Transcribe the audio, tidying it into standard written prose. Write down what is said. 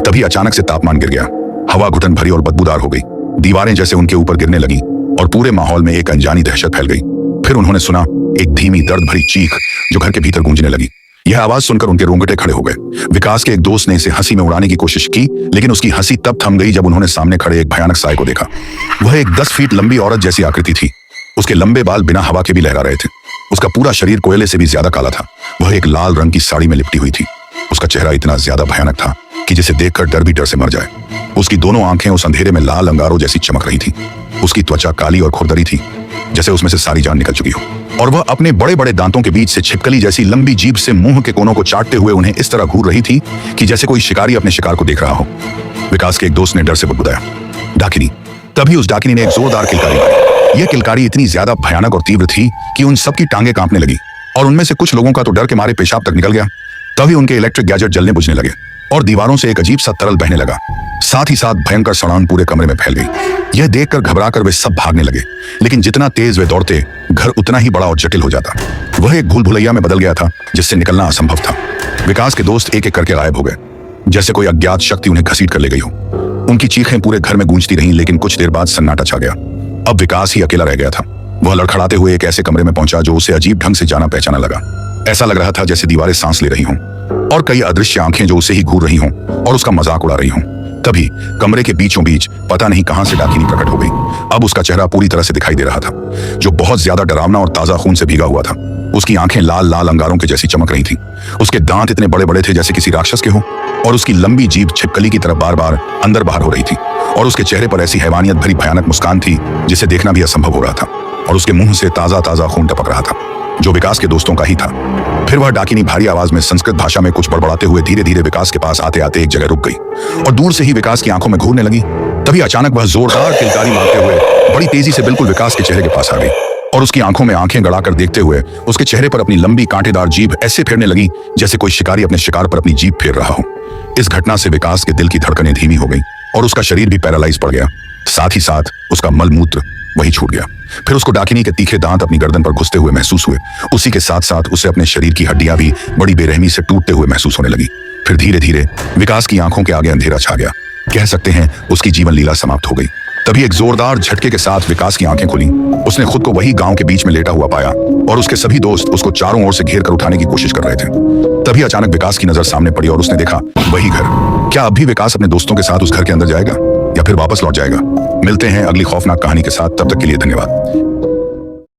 तभी अचानक से तापमान गिर गया। हवा घुटन भरी और बदबूदार हो गई। दीवारें जैसे उनके ऊपर गिरने लगी और पूरे माहौल में एक अनजानी दहशत फैल गई। फिर उन्होंने सुना एक धीमी दर्द भरी चीख जो घर के भीतर गूंजने लगी। यह आवाज सुनकर उनके रोंगटे खड़े हो गए। विकास के एक दोस्त ने इसे हंसी में उड़ाने की कोशिश की, लेकिन उसकी हंसी तब थम गई जब उन्होंने सामने खड़े एक भयानक साय को देखा। वह एक 10 फीट लंबी औरत जैसी आकृति थी। उसके लंबे बाल बिना हवा के भी लहरा रहे थे। उसका पूरा शरीर कोयले से भी ज्यादा काला था। वह एक लाल रंग की साड़ी में लिपटी हुई थी। उसका चेहरा इतना ज्यादा भयानक था कि जिसे देखकर डर भी डर से मर जाए। उसकी दोनों आंखें उस अंधेरे में लाल अंगारों जैसी चमक रही थी। उसकी त्वचा काली और खुरदरी थी, जैसे उसमें से सारी जान निकल चुकी हो। और वह अपने बड़े बड़े दांतों के बीच से छिपकली जैसी लंबी जीभ से मुंह के कोनों को चाटते हुए उन्हें इस तरह घूर रही थी कि जैसे कोई शिकारी अपने शिकार को देख रहा हो। विकास के एक दोस्त ने डर से बुदबुदाया, डाकिनी। तभी उस डाकिनी ने एक जोरदार किलकारी मारी। यह किलकारी इतनी ज्यादा भयानक और तीव्र थी कि उन सबकी टांगें कांपने लगी और उनमें से कुछ लोगों का तो डर के मारे पेशाब तक निकल गया। तभी उनके इलेक्ट्रिक गैजेट जलने बुझने लगे और दीवारों से एक अजीब सा तरल बहने लगा। साथ ही साथ भयंकर सड़ान पूरे कमरे में फैल गई। यह देखकर घबराकर वे सब भागने लगे, लेकिन जितना तेज वे दौड़ते घर उतना ही बड़ा और जटिल हो जाता। वह एक भूल भुलैया में बदल गया था जिससे निकलना असंभव था। विकास के दोस्त एक एक करके गायब हो गए, जैसे कोई अज्ञात शक्ति उन्हें घसीट कर ले गई हो। उनकी चीखें पूरे घर में गूंजती रहीं, लेकिन कुछ देर बाद सन्नाटा छा गया। अब विकास ही अकेला रह गया था। वह लड़खड़ाते हुए एक ऐसे कमरे में पहुंचा जो उसे अजीब ढंग से जाना पहचाना लगा। ऐसा लग रहा था जैसे दीवारें सांस ले रही हों और कई अदृश्य आंखें जो उसे ही घूर रही हों और उसका मजाक उड़ा रही हों। तभी कमरे के बीचों बीच पता नहीं कहां से डाकिनी प्रकट हो गई। अब उसका चेहरा पूरी तरह से दिखाई दे रहा था, जो बहुत ज्यादा डरावना और ताजा खून से भीगा हुआ था। उसकी आंखें लाल लाल अंगारों के जैसी चमक रही थीं। उसके दांत इतने बड़े बड़े थे जैसे किसी राक्षस के हो, और उसकी लंबी जीभ छिपकली की तरह बार बार अंदर बाहर हो रही थी। और उसके चेहरे पर ऐसी हैवानियत भरी भयानक मुस्कान थी जिसे देखना भी असंभव हो रहा था। और उसके मुंह से ताजा ताजा खून टपक रहा था, जो विकास के दोस्तों का ही था। फिर वह डाकिनी भारी आवाज में संस्कृत भाषा में कुछ बड़बड़ाते हुए धीरे धीरे विकास के पास आते आते एक जगह रुक गई और दूर से ही विकास की आंखों में घूरने लगी। तभी अचानक वह जोरदार किलकारी मारते हुए बड़ी तेजी से बिल्कुल विकास के चेहरे के पास आ गई और उसकी आंखों में आंखें गड़ाकर देखते हुए उसके चेहरे पर अपनी लंबी कांटेदार जीभ ऐसे फेरने लगी जैसे कोई शिकारी अपने शिकार पर अपनी जीभ फेर रहा हो। इस घटना से विकास के दिल की धड़कनें धीमी हो गई और उसका शरीर भी पैरालाइज पड़ गया। साथ ही साथ उसका मलमूत्र वही छूट गया। फिर उसको डाकिनी के तीखे दांत अपनी गर्दन पर घुसते हुए महसूस हुए। उसी के साथ साथ उसे अपने शरीर की हड्डियां भी बड़ी बेरहमी से टूटते हुए महसूस होने लगी। फिर धीरे धीरे विकास की आंखों के आगे अंधेरा छा गया। कह सकते हैं उसकी जीवन लीला समाप्त हो गई। तभी एक जोरदार झटके के साथ विकास की आंखें खुली। उसने खुद को वही गांव के बीच में लेटा हुआ पाया और उसके सभी दोस्त उसको चारों ओर से घेर कर उठाने की कोशिश कर रहे थे। तभी अचानक विकास की नजर सामने पड़ी और उसने देखा वही घर। क्या अब भी विकास अपने दोस्तों के साथ उस घर के अंदर जाएगा या फिर वापस लौट जाएगा? मिलते हैं अगली खौफनाक कहानी के साथ। तब तक के लिए धन्यवाद।